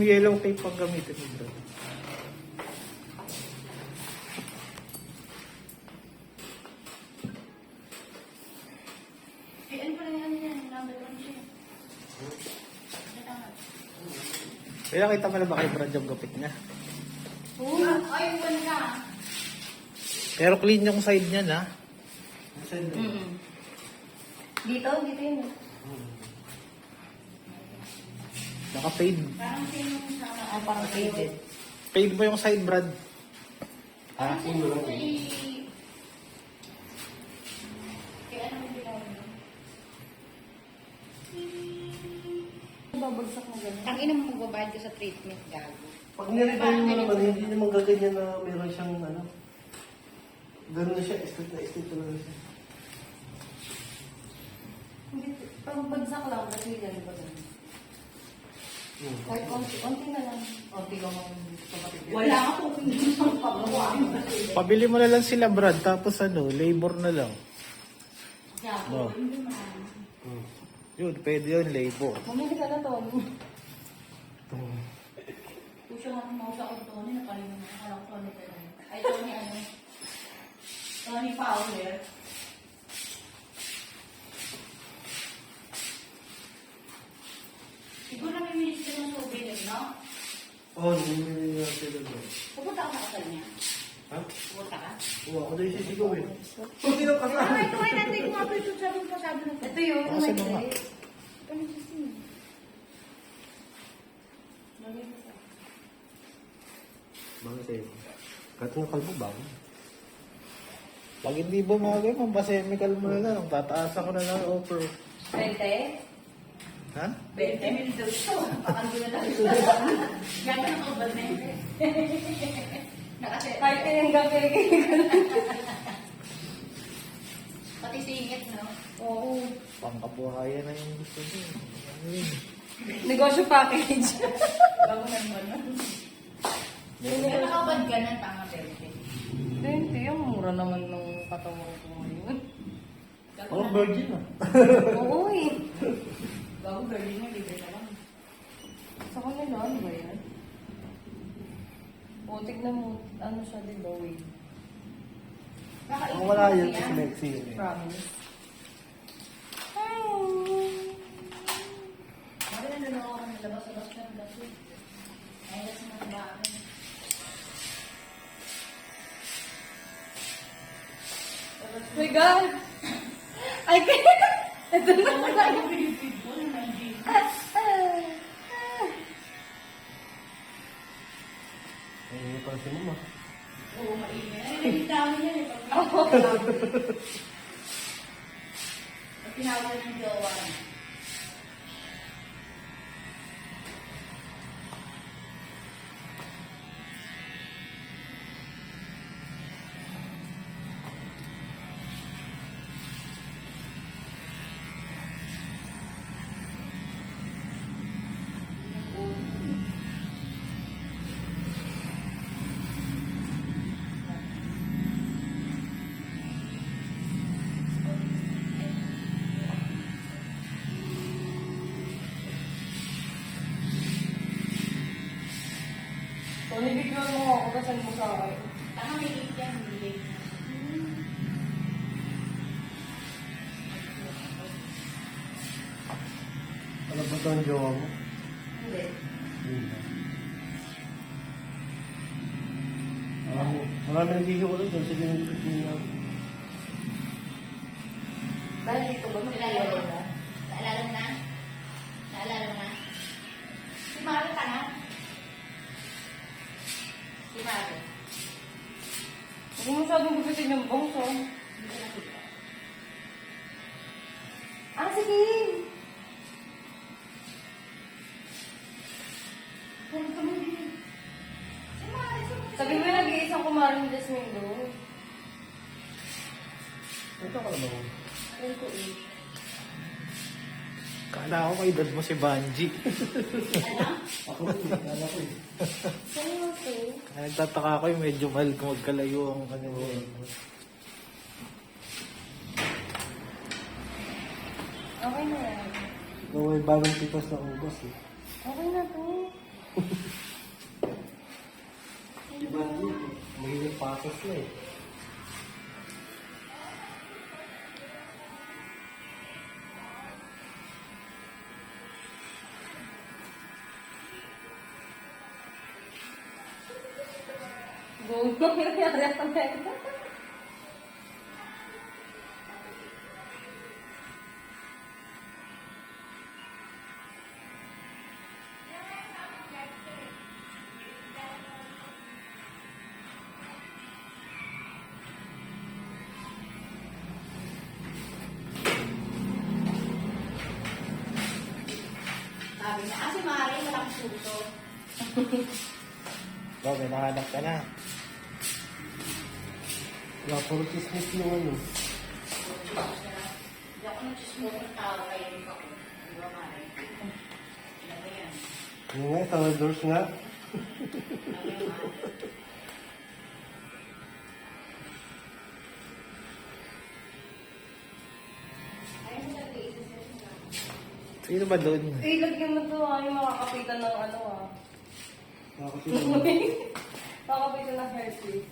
yellow tape pag gamitin mo, bro. Ano pa rin yan? Number 1 siya. Kaya kita mo na ba kay Brad yung gupit niya? Oo. Ay, wala ka. Pero clean yung side niya na. Dito yun. Naka-fade. Parang sino sa parang faded. Fade mo yung side, Brad. Ha? Sino sa kaya ano yung ginawa mo? Babagsak mo ganun. Ang ina mo magbabayad ka sa treatment, gago. Pag niregayo mo naman, hindi naman gaganyan na meron siyang ano. Gano'n na siya, straight na lang siya. Hindi, pang bagsak lang, kasi ganun ba ganun? Kahit konti na lang. Konti ka mong kapatid. Wala ka kung hindi siyang pagawa. Pabili mo na lang sila, Brad. Tapos ano, labor na lang. Gago, hindi man. Yun, pwede yun, labor. Bumili ka na, Tony. Puso nga kung mausa ko, Tony, nakalimutan mo. Akala ko Tony talaga. Ay, Tony ano? Tony Fowler. Siguro may minister ng souvenir, no? Oo, hindi na sila doon. Pupunta ka sa kasal niya. Ha? Pupunta ka? Oo, ako daw yung sisigaw eh. Kung sino ka Ay, ito ay natin kung ako yung sabi mo sabi ng ito yun. Ako sa mga. Ano siya? Bang sa'yo. Kahit nga kalbo ba? Pag hindi bumagay, mampasemical mo na lang. Tataas ako na lang offer. 20? Ha? 20 mil daw ito. Pakando na lang. Yan ang kabal na yun. Nakaset. Kahit yung gabi. Pati singit, no? Oo. Pangkabuhayan na yung gusto mo. Ano yun? Negosyo package. Bago naman. Hindi ka nakabad ka ng tanga 20. 20? Yung mura naman nung katawan ko ngayon. Ako virgin ah. Oo eh. Bago virgin mo, libre ka lang. Sa kanila, ano ba yan? O, tignan mo, ano siya, di ba, wait. Kung wala yan, kasi Lexi yun eh. Promise. Mari na nanonood ako ng labas-labas na labas eh. Ay, labas na nabakan. Oh my God! I can't! Ito na wala yung pinipid ko na hindi. Ay, parang si mama. Oo, maingay. Ay, naging dami yan eh. Pag tinawag ng jowa. So, nibigyan mo ako kasi mo sa akin. Tama, may liit yan. Hindi. Ano ba ito ang jowa mo? Hindi. Hindi. Marami nagiging ulit doon. Sige, nagiging niya. Dahil dito ba? Naalala mo na? Naalala mo na? Naalala mo na? Si Mari ka na? Si Mari. Huwag mo masyadong gugutin yung bongso. Hindi ko nakita. Ah, sige! Sabi mo yung nag-iisang kumarin ng Jasmine doon. Ito ka naman. Ayun ko eh. Kala ko kay dad mo si Banji. Ako rin, kala ko eh. Saan mo ito? Kaya nagtataka ako yung medyo mahal kung magkalayo ang kanila. Okay na yan. Ikaw ay bagong pitas na ubas eh. Okay na to. Iba din. Magiging pasos na eh. Go. Nangyari ako na. Sabi na, si Mari, walang suso. Oh, may nahanap ka na. Wala, puro chismis yung ano. Hindi ako nag-smoke ng tao kayo rin ako. Di ba, Mari? Ano ba yan? Yung nga, sa doors nga. Ano yan, Mari? Ayun sa basis na. Sino ba doon? Eh, lagyan mo to yung makakapitan ng ano ah. Nakakasino. Makakapitan ng hair clip.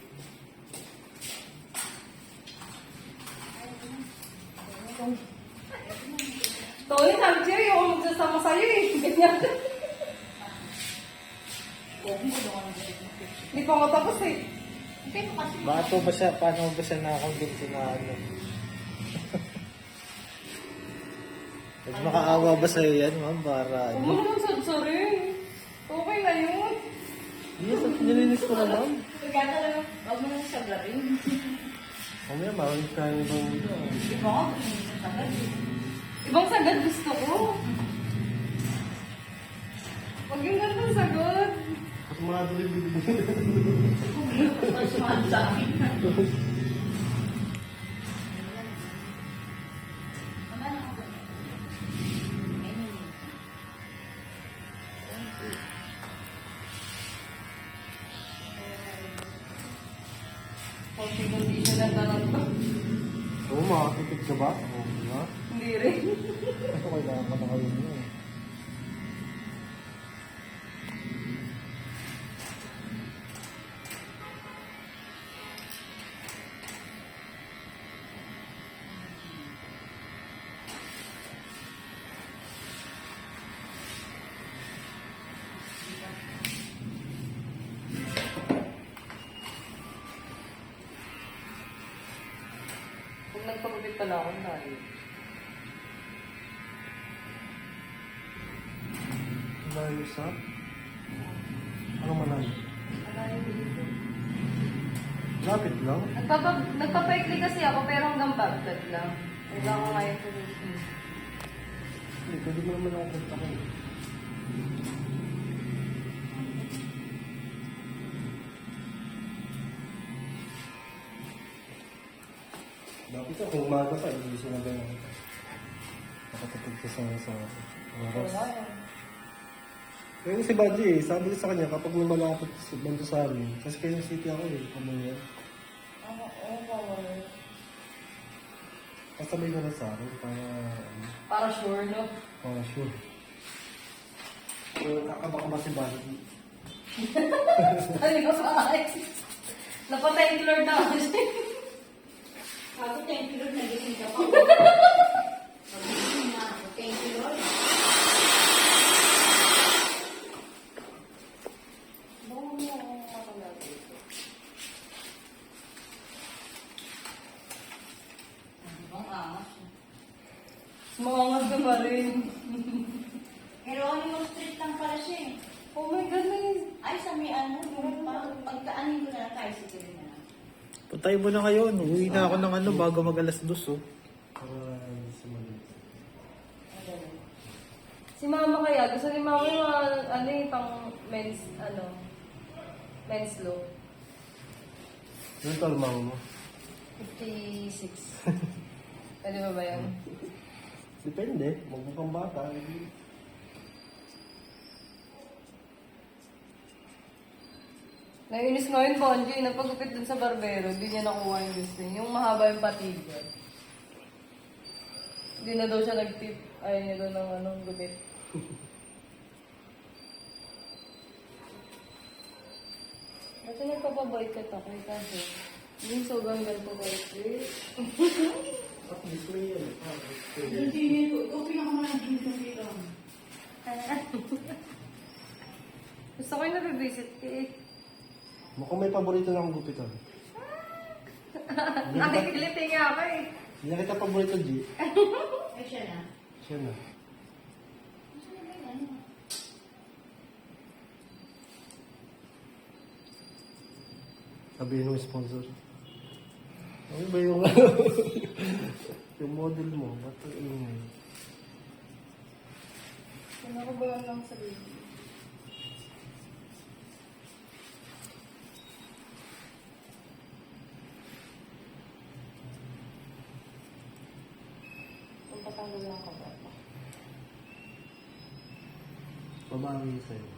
Tony, sabi siya, yung magsasama sa'yo eh. Ganyan. Huwag mo doon ang Hindi pa ako tapos eh. Pero kasi, Bakit po ba siya, paano ba siya nakakonvince na ano? Mas makaawa ba sa'yo yan, ma'am? Para Huwag mo ano? naman sadsarin. Okay na yun. Yes, nilinis ko na, ma'am. pagkata lang, huwag mo nang sablarin. Mamaya, maraming tayo ibang Di ba ako, hindi sa sagad. Ibang sagad gusto ko. Huwag yung ganun sagad. Mas mga bilibili. Pag sumali sa akin. Naman ako ba? Konti condition lang na lang to. Oo, makakitip ka ba? Oo, diba? Hindi rin. Ito kailangan ko na kayo niya. Kung nagpagupit pala ako na eh. Malayo sa? Anong malayo? Lapit lang. Nagpapaikli kasi ako pero hanggang bagdad lang. Wala ko ngayon solution. Hindi, pwede mo naman ako kontakin. Dapat ako, kung umaga ka, hindi sinabi na kita. Nakatapag ka sa oras. Kaya si Badji eh, sabi ko sa kanya, kapag may malapit sa banda sa amin, kasi kayo city ako eh, pamilya. Oo, bawal. Kasabay ka na sa akin, para, Para sure, no? para sure. So, kakaba ka ba si Badji? Ano ko sa akin? Napatay ni Lord na ako siya. Ako, thank you Lord, nagising ka pa. Nagising na ako, thank you Lord. Baka mo ako matagal dito. Ano bang angas? Sumangas ka pa rin. Geronimo Street lang pala siya eh. Oh my goodness. Ay, sa may ano, pagkaanin ko na lang tayo si Kevin na lang. Patay mo na kayo. Uwi na ako ng ano bago mag alas 2, oh. Para hindi sa malito. Si mama kaya, gusto ni mama yung mga, ano yung pang men's, men's look. Yung talmang mo. 56. Pwede ba ba yan? Depende, magmukhang bata. Hindi. Nainis nga yun, Bonji, napagupit dun sa barbero, di niya nakuha yung gusto niya. Yung mahaba yung patigan. Hindi na daw siya nag-tip. Ayaw niya daw ng anong gupit. Kasi nagpapaboycott ako eh, kasi hindi so ganggal po kayo. At least may yan. Hindi nito. Ikaw pinakamalaging dito. Gusto ko yung nabibisit eh. Mukhang may paborito na akong gupitan. Nakikiliti nga ako eh. Hindi kita paborito, G. Ay, siya na. Siya na. Gusto na ba yan? Sabihin ng sponsor. Ano ba yung yung model mo? Ba't ang ingay? Pinakabalan lang sa baby. Kung patanggal lang ako ba? Babawi sa'yo.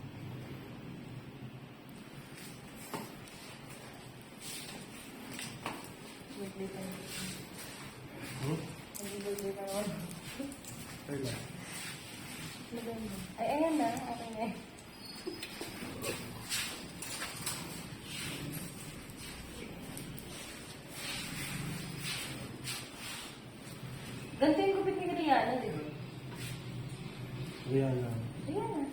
Birthday pa yun. Hmm? Nag-birthday pa yun. Kailan? Maganda. Ay, ayan na. Okay na. Ganito yung gupit ni Rihanna, di ba? Rihanna. Rihanna.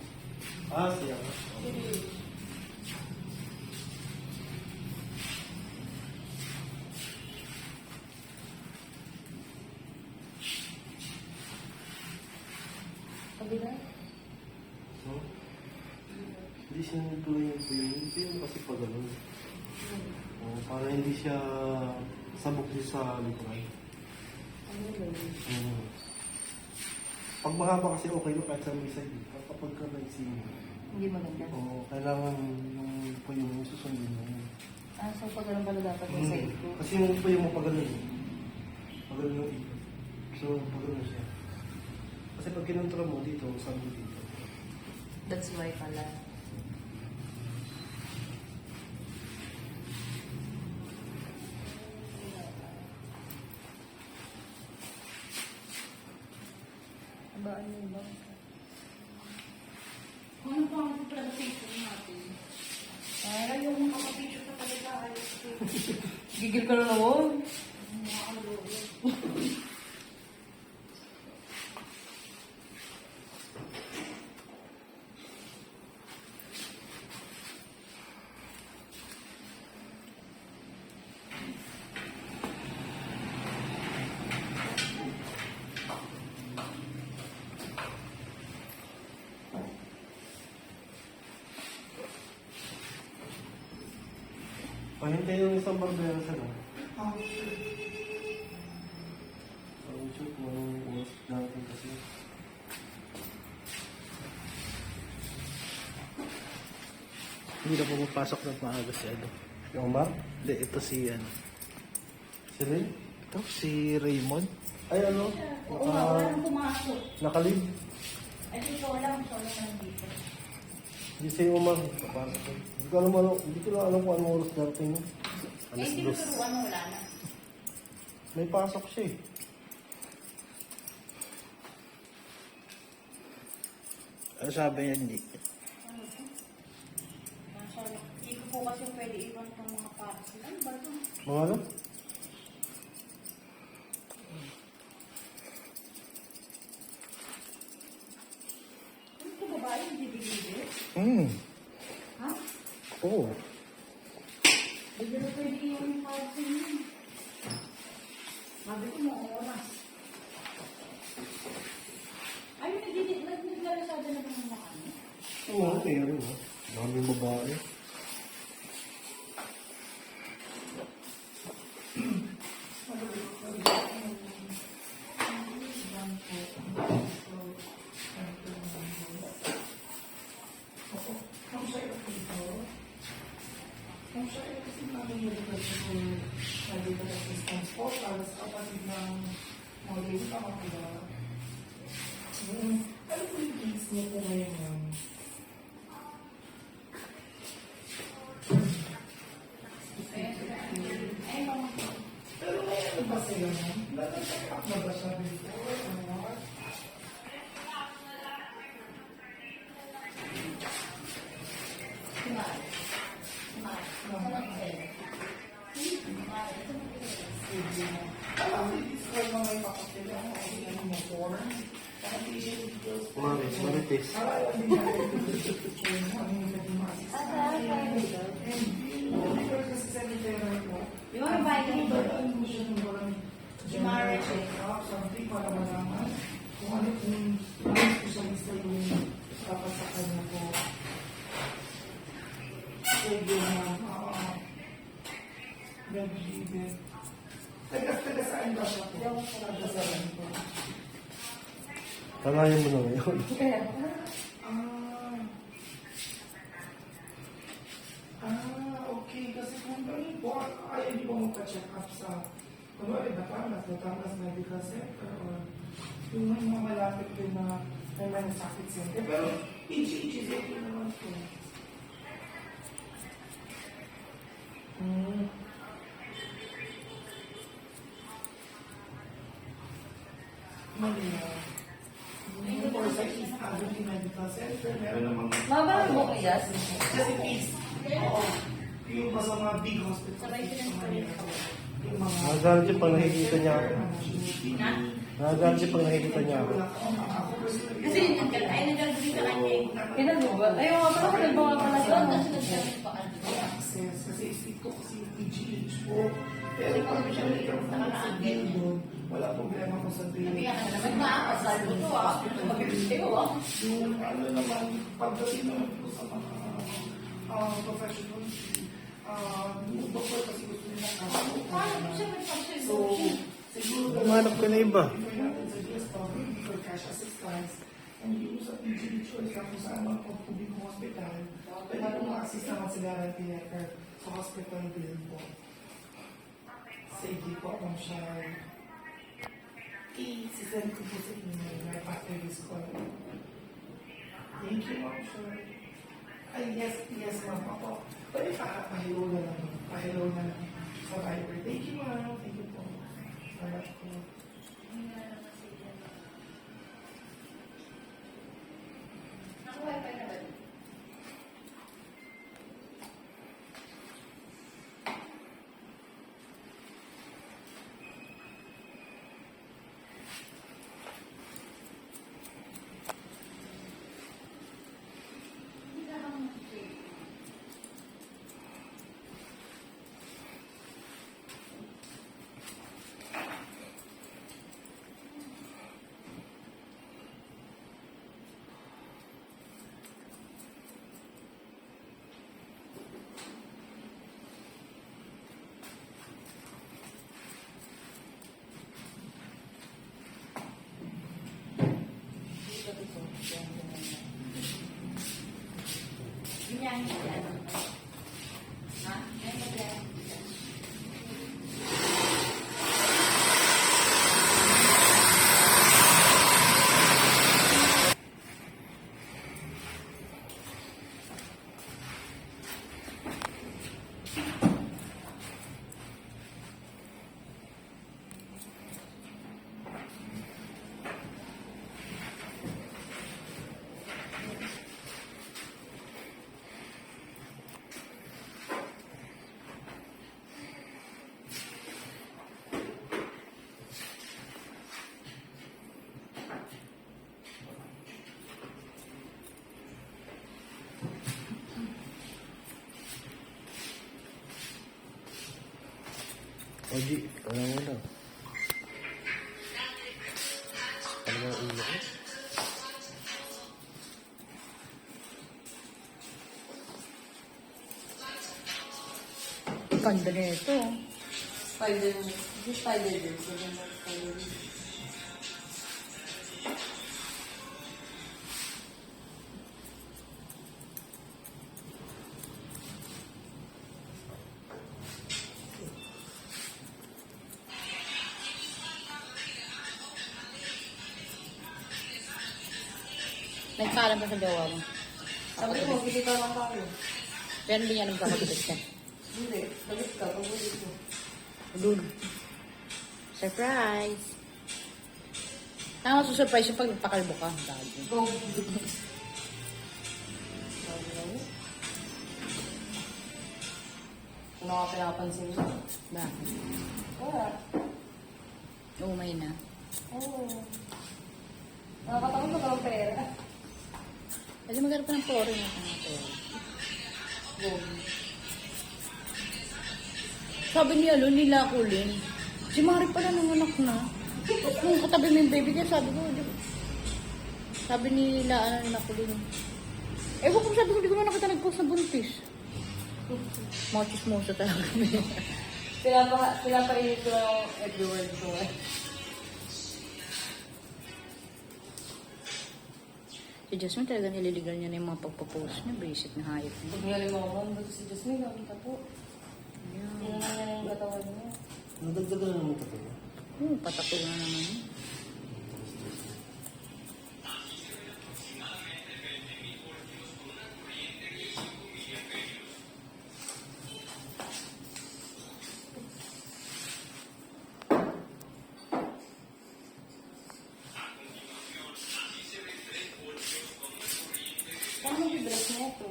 Siya. Kabila? Hmm? Hindi siya nagtuloy yung puyo. Yung puyo kasi pa ganun. Para hindi siya sabog din sa likuran. Ano ba yun? Pag mahaba kasi okay na kahit sa may side. Kapag ka may sino. Hindi maganda. Kailangan yung puyo mo susundin mo yun. So pag ganun pala dapat yung side ko. Kasi yung puyo mo pag ganun. Pag ganun yung ikot. So pag ganun siya. Kasi pag kinontra mo dito, sabog dito. That's why pala. Abaan mo ba? Kung ano pa ang presentation natin? Ay, yung makapicture ka talaga. Ayos ko. Gigil ka na naman. Pahintay yung isang barbera sa lang. Ang shoot mo yung oras natin kasi. Hindi na pumapasok ng maaga si ano. Yung Omar? Hindi, ito si ano. Si Ray? Ito, si Raymond. Ay ano? Oo nga, wala nang pumasok. Nakalib? Ay, ito lang nandito. Hindi si Omar. Papasok ko. Hindi ko lang alam kung anong oras darating mo. Eh, hindi ko turuan mo, wala na. May pasok siya eh. Ano sabi niya, hindi? Hindi ko po kasi pwede iwan itong mga parcel. Ano ba ito? Mga ano? Ano ito babae? Hindi bibigil? Ha? Oo. Hindi na pwede iwan yung parcel yun. Sabi ko mo, oras. Ay, naglalasada na ba ng mga ano? Oo, okay rin ha. Daming babae. Marites. You want to buy them? Jimara check. Kung ano kung specialista yung dapat sa kanya ko. Sige na, nag-ibig. Taga saan ba siya po? Taga saan po? Kalayan mo na ngayon. Okay. Kasi kung ganun po, ayaw di ba magpa-check up sa kunwari, Batangas Medical Center or yung mga malapit din na may manasakit center. Pero, EG naman po. Manila. Or sa East Avenue Medical Center, meron naman. Mababa mo kaya? Kasi East, oo. Yung sa mga big hospitals sa Manila. Yung mga... Nagagalit siya pag nakikita niya ako. Nagagalit siya pag nakikita niya ako. Kasi ay nag-agree ka kanya. Pinaluba? Ayaw nga pala, nagbawa ka na doon. Access. Kasi ito kasi yung PGH po. Pero pag siya nagkaroon sa bill doon, wala problema ko sa bill. Nagmaakasal ko to ah. Yung ano naman, pagdating naman po sa mga professionals, yung doktor kasi gusto nila So, siguro Umanap ka na iba. natin suggest for cash assistance and yung sa PGH choice kung saan ang pagpubing hospital, pwede kong ma-assist naman sila Recker sa hospital bill po. Sige po kung siya i-send ko po sa email right after this call. Thank you, Ma'am Sure. Ay, yes, Ma'am. Ako, pwede pa-hello na lang. Pa-hello na lang sa Viber. Thank you, Ma'am. Thank you po. Sarap ko. Yan. Ha? Yan. Oji, ano mo na? Ano ba ang ulo ko? Ganda na ito. Spider, yung spider din. Spider. Nagpaalam pa sa gawa mo. Sabi ko, hindi ka lang tayo. Pero hindi niya nagkakapit ka. Hindi, sabi ka, pabulit ko. Lul. Surprise! Tama sa surprise yung pag nagpakalbo ka. Bago. Go. Ano ka pinapansin mo? Bakit? Wala. Umay na. Oo. Nakakatakot na ng pera. Kasi magkaroon pa ng foreign na pera. Boom. Sabi niya, nila kulin. Si Mari pala nanganak na. Nung katabi mo yung baby niya, sabi ko, sabi nila, nakulin. Ewan ko, sabi ko, di ko na nakita nag-post na buntis. Mga chismosa talaga. Pinapainit ko yung everywhere ko. Si Jasmine talaga nililigal niya na yung mga pagpapost niya. Basic na hayop niya. Pag nalimawan, ba't si Jasmine, nakita po. Tingnan niya yung katawan niya. Nadagdagan na naman ito. Patakul na naman yun. Paano yung dress niya ito?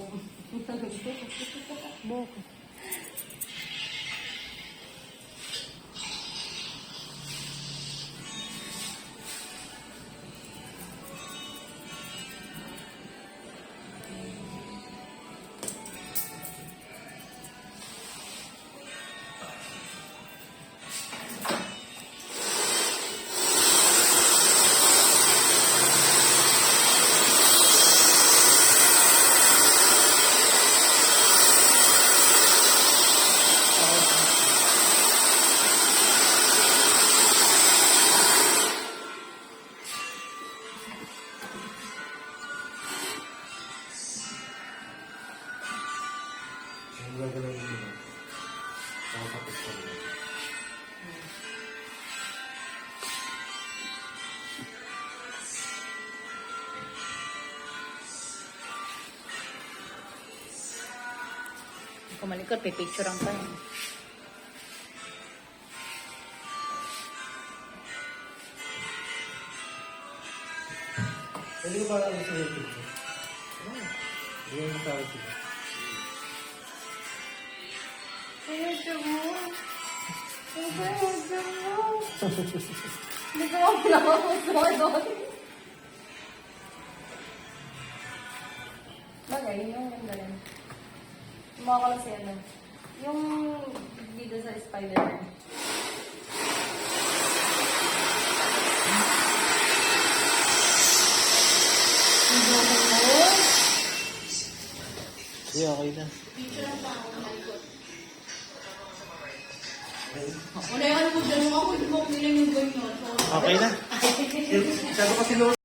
Bakit? Ang gagawin mo yun. Nakakapit ka mo. Kumalikot, pipicturean pa yun. Hindi ko parang gusto yung picture. Hindi ko sa akin. Hindi ko ako nakapagod doon. Bagay, yung galing. Mga ko lang siya na. Yung dito sa Spider-Man. Yung buhay mo. Sige, okay na. Wala yung ano mo dyan, ako, hindi mo nila yung ganyan. Okay na. Sabi kasi